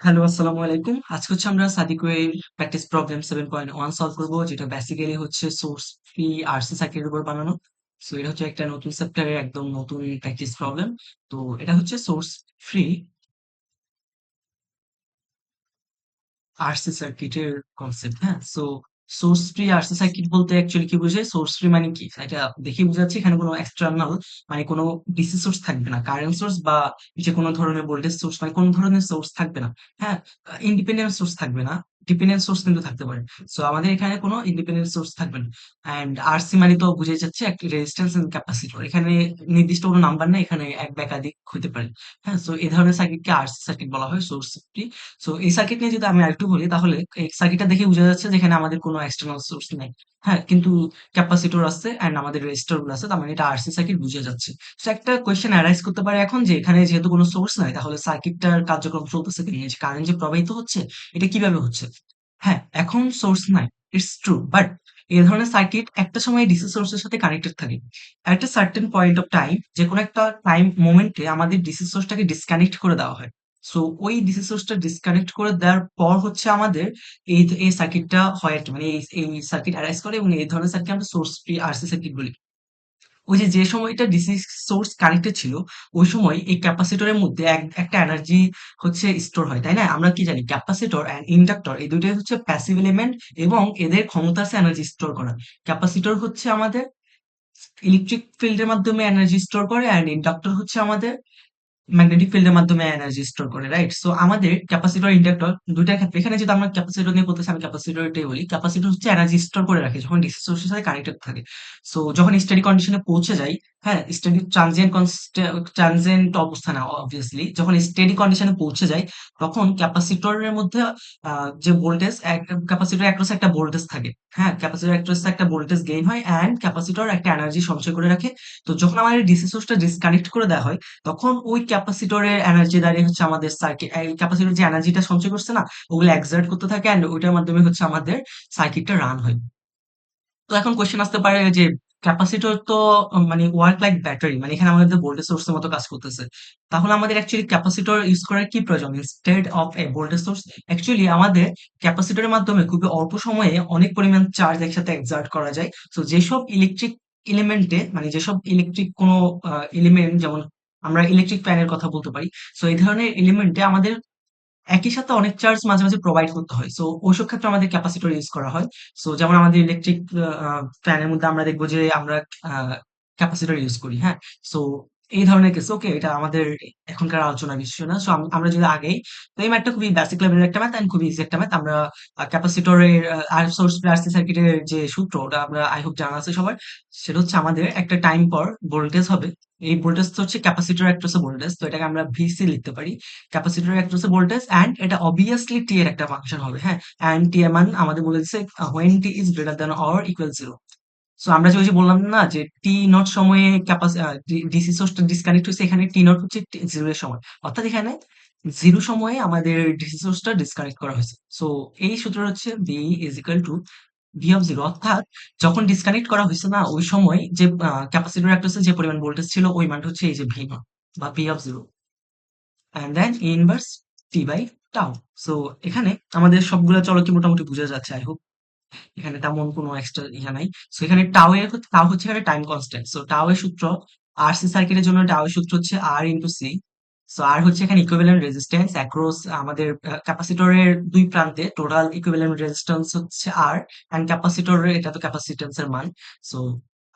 Hello, আসসালামু আলাইকুম। আজকে হচ্ছে আমরা সাদিক ওয়ের প্র্যাকটিস প্রবলেম 7.1 সলভ করব, যেটা বেসিক্যালি হচ্ছে সোর্স ফ্রি আরসি সার্কিটের উপর বানানো। সো এটা হচ্ছে একটা নতুন চ্যাপ্টারের একদম নতুন প্র্যাকটিস প্রবলেম। তো এটা হচ্ছে সোর্স ফ্রি আরসি সার্কিটের কনসেপ্ট। হ্যাঁ, so source free RC circuit বলতে অ্যাকচুয়ালি কি বোঝায়? সোর্স ফ্রি মানে কি? এটা দেখে বোঝা যাচ্ছে এখানে কোনো এক্সটার্নাল মানে কোনো ডিসি সোর্স থাকবে না, কারেন্ট সোর্স বা যে কোনো ধরনের ভোল্টেজ সোর্স মানে কোন ধরনের সোর্স থাকবে না। হ্যাঁ, ইন্ডিপেন্ডেন্ট সোর্স থাকবে না, ডিপেন্ডেন্ট সোর্স কিন্তু থাকতে পারে। সো আমাদের এখানে কোনো ইন্ডিপেন্ডেন্ট সোর্স থাকবে না। অ্যান্ড আরসি মানে তো বুঝে যাচ্ছে একটা রেজিস্ট্যান্স এন্ড ক্যাপাসিটর। এখানে নির্দিষ্ট কোনো নাম্বার না, এখানে এক বা একাধিক হতে পারে। হ্যাঁ, সো এই ধরনের সার্কিটকে আরসি সার্কিট বলা হয়, সোর্স ফ্রি। সো এই সার্কিট নিয়ে যদি আমি আরেকটু বলি, তাহলে এই সার্কিটটা দেখে বোঝা যাচ্ছে যে এখানে আমাদের কোনো এক্সটার্নাল সোর্স নাই। হ্যাঁ, কিন্তু ক্যাপাসিটর আছে এন্ড আমাদের রেজিস্টর গুলো আছে, তার মানে এটা আরসি সার্কিট বুঝা যাচ্ছে। তো একটা কোয়েশ্চেন অ্যারাইজ করতে পারে এখন, যে এখানে যেহেতু কোনো সোর্স নাই, তাহলে সার্কিটটার কার্যক্রম চলতেছে কেমনে? যে কারেন্ট যে প্রবাহিত হচ্ছে, এটা কিভাবে হচ্ছে? হ্যাঁ, এখন সোর্স নাই, ইটস ট্রু, বাট এই ধরনের সার্কিট একটা সময় ডিসি সোর্সের সাথে কানেক্টেড থাকে। at a certain point of time, যে কোনো একটা টাইম মোমেন্টে আমাদের ডিসি সোর্সটাকে ডিসকানেক্ট করে দেওয়া হয়। সো ওই ডিসি সোর্সটা ডিসকানেক্ট করে দেওয়ার পর হচ্ছে আমাদের এই সার্কিটটা হয় আর কি, মানে এই সার্কিট অ্যারাইজ করে, এবং এই ধরনের সার্কিট আমরা সোর্স ফ্রি আরসি সার্কিট বলি। ওই যে সময়টা ডিসি সোর্স কানেক্টেড ছিল, ওই সময় এই ক্যাপাসিটরের মধ্যে একটা এনার্জি হচ্ছে স্টোর হয়, তাই না? আমরা কি জানি, ক্যাপাসিটর এন্ড ইন্ডাক্টর এই দুইটাই হচ্ছে প্যাসিভ এলিমেন্ট, এবং এদের ক্ষমতা আছে এনার্জি স্টোর করা। ক্যাপাসিটর হচ্ছে আমাদের ইলেকট্রিক ফিল্ডের মাধ্যমে এনার্জি স্টোর করে, অ্যান্ড ইন্ডাক্টর হচ্ছে আমাদের ম্যাগনেটিক ফিল্ডের মাধ্যমে এনার্জি স্টোর করে, রাইট? সো আমাদের ক্যাপাসিটর ইন্ডাক্টর দুইটার ক্ষেত্রে, এখানে যদি আমরা ক্যাপাসিটর নিয়ে বলতেছি, আমি ক্যাপাসিটরটাই বলি। ক্যাপাসিটর হচ্ছে এনার্জি স্টোর করে রাখে যখন ডিসি সোর্সের সাথে কানেক্টেড থাকে। সো যখন স্টেডি কন্ডিশনে পৌঁছে যায়, হ্যাঁ, স্টেডি ট্রানজিয়েন্ট অবস্থা না, অবভিয়াসলি যখন স্টেডি কন্ডিশনে পৌঁছে যায়, তখন ক্যাপাসিটরের মধ্যে যে ভোল্টেজ, ক্যাপাসিটর অ্যাক্রস একটা ভোল্টেজ থাকে। হ্যাঁ, ক্যাপাসিটর অ্যাক্রস একটা ভোল্টেজ গেইন হয়, অ্যান্ড ক্যাপাসিটর একটা এনার্জি সঞ্চয় করে রাখে। তো যখন আমাদের ডিসি সোর্সটা ডিসকানেক্ট করে দেওয়া হয়, তখন ওই ক্যাপাসিটরের এনার্জি দাঁড়িয়ে হচ্ছে আমাদের সার্কিট, এই ক্যাপাসিটর যে এনার্জিটা সঞ্চয় করছে না, ওগুলো এক্সার্ট করতে থাকে, এন্ড ওইটার মাধ্যমে হচ্ছে আমাদের সার্কিটটা রান হয়। তো এখন কোয়েশ্চেন আসতে পারে যে ক্যাপাসিটর তো মানে ওয়ার্ক লাইক ব্যাটারি, মানে এখানে আমাদের ভোল্টেজ সোর্সের মতো কাজ করতেছে। তাহলে আমাদের অ্যাকচুয়ালি ক্যাপাসিটর ইউজ করার কি প্রয়োজন instead of A voltage source? Actually আমাদের ক্যাপাসিটরের মাধ্যমে খুবই অল্প সময়ে অনেক পরিমাণ চার্জ একসাথে এক্সার্ট করা যায়। তো যেসব ইলেকট্রিক এলিমেন্টে, মানে যেসব ইলেকট্রিক কোনো এলিমেন্ট, যেমন আমরা ইলেকট্রিক ফ্যানের কথা বলতে পারি। সো এই ধরনের এলিমেন্টে আমাদের একই সাথে অনেক চার্জ মাঝে, মাঝে প্রোভাইড করতে হয়। সো ওইসব ক্ষেত্রে আমাদের ক্যাপাসিটর ইউজ করা হয়। সো যেমন আমাদের ইলেকট্রিক ফ্যানের মধ্যে আমরা দেখবো যে আমরা আ ক্যাপাসিটর ইউজ করি। হ্যাঁ? সো এই ধরনের কেস, ওকে, এটা আমাদের এখনকার আলোচনার বিষয় না। সো আমরা যদি আগেই, তো এই ম্যাথটা খুবই বেসিক লেভেলের একটা ম্যাথ, এন্ড খুবই ইজি একটা ম্যাথ। আমরা ক্যাপাসিটরের আর সোর্স আরসি সার্কিটের যে সূত্র, ওটা আমরা আই হোপ জানা আছে সবার। সেটা হচ্ছে আমাদের একটা টাইম পর ভোল্টেজ হবে। এই ভোল্টেজটা হচ্ছে ক্যাপাসিটর অ্যাক্রস এ ভোল্টেজ। তো এটাকে আমরা ভিসি লিখতে পারি। Capacitor across A voltage, and এটা অবভিয়াসলি টি এর একটা ফাংশন হবে। হ্যাঁ, অ্যান্ড টি এর মান আমাদের বলে দিচ্ছে when t is greater than or equal 0। So আমরা যে ওই যে বললাম না, যে টি নট সময়ে ডিসি সোর্সটা ডিসকানেক্ট হয়েছে, এখানে টি নট হচ্ছে জিরো এর সময়, অর্থাৎ এখানে জিরো সময়ে আমাদের ডিসি সোর্সটা ডিসকানেক্ট করা হয়েছে। সো এই সূত্রটা হচ্ছে B is equal to V of zero, অর্থাৎ যখন ডিসকানেক্ট করা হয়েছে না, ওই সময় যে ক্যাপাসিটর অ্যাক্রসে যে পরিমাণ ভোল্টেজ ছিল, ওই মানটা হচ্ছে এই যে ভি নট বা V of zero, and then inverse T by tau. So এখানে আমাদের সবগুলা চলকে মোটামুটি বোঝা যাচ্ছে, আই হোপ। এখানে তেমন কোনো এক্সট্রা ইহা নাই। সো এখানে টাও হচ্ছে এখানে টাইম কনস্ট্যান্ট। সো টাও এর সূত্র, আরসি সার্কিটের জন্য টাও এর সূত্র হচ্ছে আর ইনটু সি। সো আর হচ্ছে এখানে ইকুইভ্যালেন্ট রেজিস্ট্যান্স অ্যাক্রস আমাদের ক্যাপাসিটরের দুই প্রান্তে, টোটাল ইকুইভ্যালেন্ট রেজিস্ট্যান্স হচ্ছে আর, এন্ড ক্যাপাসিটরের এটা তো ক্যাপাসিট্যান্স এর মান। সো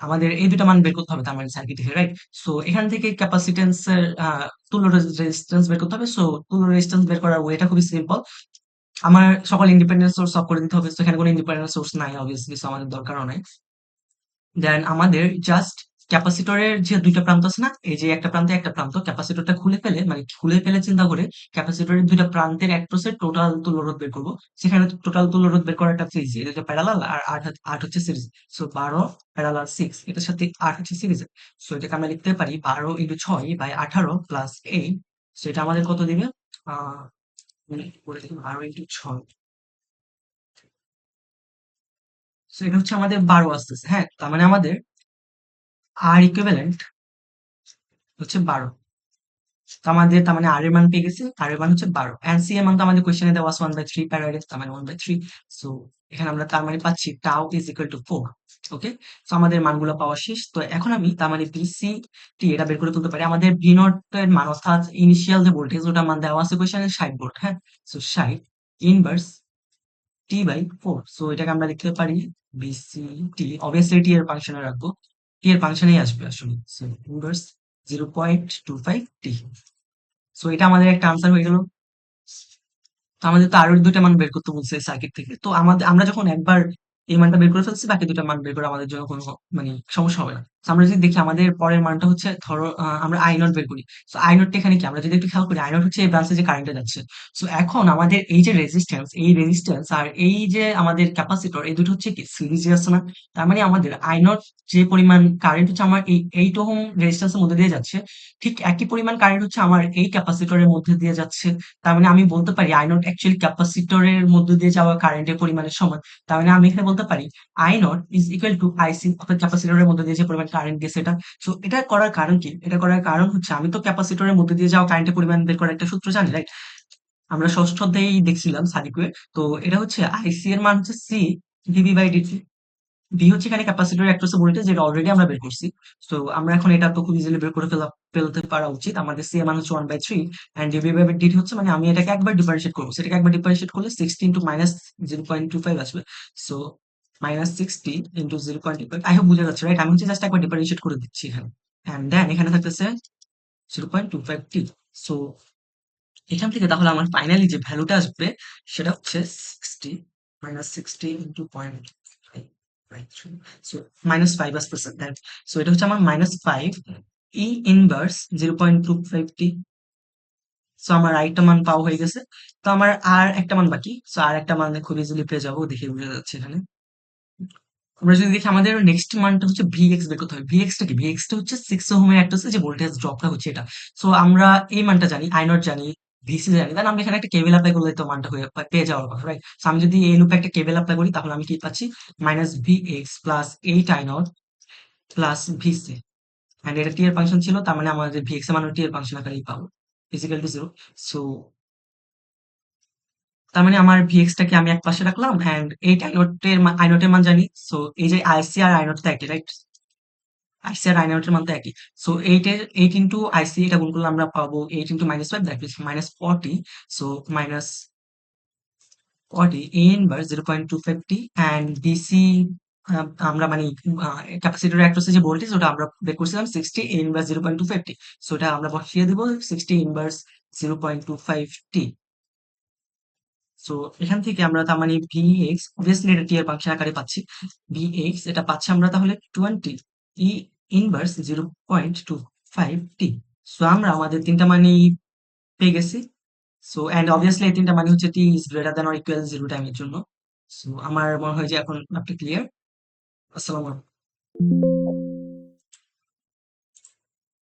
আমাদের এই দুইটা মান বের করতে হবে তার মানে সার্কিট থেকে, রাইট? সো এখান থেকে ক্যাপাসিট্যান্স এর তুল্য রেজিস্ট্যান্স বের করতে হবে। সো তুল্য রেজিস্ট্যান্স বের করার ওয়েটা খুবই সিম্পল। আমার সকল ইন্ডিপেন্ডেন্ট সোর্স অফ করে দিতে হবে। তো এখানে কোনো ইন্ডিপেন্ডেন্ট সোর্স নাই, অবভিয়াসলি, সো আমাদের দরকারও নাই। দেন আমাদের জাস্ট ক্যাপাসিটরের যে দুইটা প্রান্ত আছে না, এই যে একটা প্রান্তে একটা প্রান্ত, ক্যাপাসিটরটা খুলে ফেলে, মানে খুলে ফেলে চিন্তা করে ক্যাপাসিটরের দুইটা প্রান্তের অ্যাক্রসের টোটাল তুল্য রোধ বের করবো। সেখানে টোটাল তুল্য রোধ বের করাটা হচ্ছে ইজি, এটা প্যারালাল আর আট হচ্ছে সিরিজ। সো 12 প্যারালাল 6, এটার সাথে 8 হচ্ছে সিরিজ। সো এটাকে আমরা লিখতে পারি 12 ইন্টু 6 বাই 18 প্লাস 8। সো এটা আমাদের কত দিবে? আহ করে দেখি, 12 ইন্টু 6, সো এটা হচ্ছে আমাদের 12 আসতেছে। হ্যাঁ, তার মানে আমাদের আর ইকুইভ্যালেন্ট হচ্ছে 12। তো আমাদের তার মানে আর এর মান পেয়ে গেছি, আর এর মান হচ্ছে 12 এন্ড সি এর মান তো আমাদের কোশ্চেনে দেওয়া আছে 1/3 প্যারাডাইস, তার মানে 1/3। সো এখানে আমরা তার মানে পাচ্ছি tau is equal two 4। Okay, so আমাদের মানগুলো পাওয়া শেষ। তো এখন আমি তার মানে বিসি টি এটা বের করে তুলতে পারি। আমাদের ভি নট এর মান অর্থাৎ ইনিশিয়াল যে ভোল্টেজ ওটার মান দেওয়া আছে কোশ্চেনে 60 ভোল্ট। হ্যাঁ, so 60 inverse T by 4। So এটাকে আমরা লিখতে পারি বিসি টি, অবভিয়াসলি টি এর ফাংশনে রাখবো, টি এর ফাংশনেই আসবে আসলে। সো ইনভার্স 0.25 টি। সো এটা আমাদের একটা আনসার হয়ে গেল। তো আমাদের তো আরো ২ টা মান বের করতে বলছে সার্কিট থেকে। তো আমরা যখন একবার এই মানটা বের করে ফেলছি, বাকি ২ টা মান বের করা আমাদের জন্য কোনো মানে সমস্যা হবে না। তো আমরা যদি দেখি আমাদের পরের মানটা হচ্ছে ধরো আমরা I নট বের করি। সো I নট টা এখানে কি? আমরা যদি একটু খেয়াল করি I নট হচ্ছে এই ব্রাঞ্চে যে কারেন্টটা যাচ্ছে। সো এখন আমাদের এই যে রেজিস্ট্যান্স, এই রেজিস্ট্যান্স আর এই যে আমাদের ক্যাপাসিটর, এই দুটো হচ্ছে কি সিরিজে আছে না? তার মানে আমাদের I নট যে পরিমাণ কারেন্ট হচ্ছে আমার এই 8 ওহম রেজিস্ট্যান্স এর মধ্যে দিয়ে যাচ্ছে, ঠিক একই পরিমাণ কারেন্ট হচ্ছে আমার এই ক্যাপাসিটরের মধ্যে দিয়ে যাচ্ছে। তার মানে আমি বলতে পারি আই নট অ্যাকচুয়ালি ক্যাপাসিটরের মধ্য দিয়ে যাওয়া কারেন্টের পরিমাণের সমান। তার মানে আমি এখানে বলতে পারি I naught is equal to IC, অর্থাৎ ক্যাপাসিটরের মধ্যে দিয়ে যে পরিমাণ কারেন্ট গেছে এটা। সো এটা করার কারণ কি? এটা করার কারণ হচ্ছে আমি তো ক্যাপাসিটরের মধ্যে দিয়ে যাওয়া কারেন্টের পরিমাণ বের করার একটা সূত্র জানি, রাইট? আমরা ষষ্ঠ অধ্যায়েই দেখছিলাম সার্কিটে। তো এটা হচ্ছে আইসি এর মান হচ্ছে C dV by dT. V হচ্ছে এখানে ক্যাপাসিটরের অ্যাক্রস ভোল্টেজ, যেটা অলরেডি আমরা বের করছি। সো আমরা এখন এটা তো খুব ইজিলি বের করে ফেলতে পারা উচিত। আমাদের সি এর মান হচ্ছে 1/3 এন্ড ডিভি বাই ডিটি হচ্ছে মানে আমি এটাকে একবার ডিফারেনশিয়েট করব। সেটাকে একবার ডিফারেনশিয়েট করলে 60 ইনটু মাইনাস 0.25 আসবে। So minus 60 into 0.25, I hope বুঝা যাচ্ছে, রাইট? আমি হচ্ছে জাস্ট একবার ডিফারেনশিয়েট করে দিচ্ছি এখানে। এন্ড দেন এখানে থাকতেছে 0.25 টি। সো এখান থেকে তাহলে আমার ফাইনালি যে ভ্যালুটা আসবে সেটা হচ্ছে 60 মাইনাস 60 ইনটু 0.5, সো মাইনাস 5 আসতেছে। সো এটা হচ্ছে আমার মাইনাস 5 ই ইনভার্স 0.25 টি। সো আমার আরেকটা মান পাওয়া হয়ে গেছে। তো আমার আর একটা মান বাকি। সো আর একটা মান খুব ইজিলি পেয়ে যাবো, দেখে বোঝা যাচ্ছে এখানে। আমরা যদি দেখি আমাদের নেক্সট মানটা হচ্ছে ভিএক্স বের করতে হবে। ভিএক্স টা কি? ভিএক্স টা হচ্ছে 6 ওহমের একটা হচ্ছে যে ভোল্টেজ ড্রপটা হচ্ছে এটা। সো আমরা এই মানটা জানি, আই নট জানি, ভিসি জানি। দেন আমরা এখানে একটা কেবল এপ্লাই করলে তো মানটা পেয়ে যাওয়ার কথা, রাইট? সো আমি যদি এই লুপে একটা কেবল এপ্লাই করি তাহলে আমি কি পাচ্ছি? Minus VX plus 8 I naught plus VC. And এটা টি এর ফাংশন ছিল, তার মানে আমাদের ভিএক্স এর মান টি এর ফাংশন আকারেই পাবো, ইজিক্যাল টু 0। সো তার মানে আমার ভিএক্স টাকে আমি এক পাশে রাখলাম এন্ড 8 আই নট এর মান জানি। সো এই যে আইসি আর আই নট তো একই, রাইট? আইসি আর আই নট এর মান তো একই। সো 8 ইনটু আইসি এটা গুণ করলে আমরা পাবো 8 into minus 5, that means minus 40। So minus 40 E inverse 0.25 T and BC আমরা মানে ক্যাপাসিটরের অ্যাক্রসে যে ভোল্টেজ ওটা আমরা বের করছিলাম 60 এ ইনভার্স 0.25 টি। সো এটা আমরা বসিয়ে দিব 60 ইনভার্স 0.25 টি। সো এখান থেকে আমরা তার মানে Vx, obviously এটা টি এর ফাংশন আকারে পাচ্ছি। Vx এটা পাচ্ছি আমরা তাহলে 20 ই ইনভার্স 0.25 টি। সো আমরা আমাদের তিনটা মানই পেয়ে গেছি। সো এন্ড obviously এই তিনটা মানে হচ্ছে T is greater than or equal 0 টাইমের জন্য। সো আমার মনে হয় যে এখন আপনি ক্লিয়ার। আসসালামু আলাইকুম।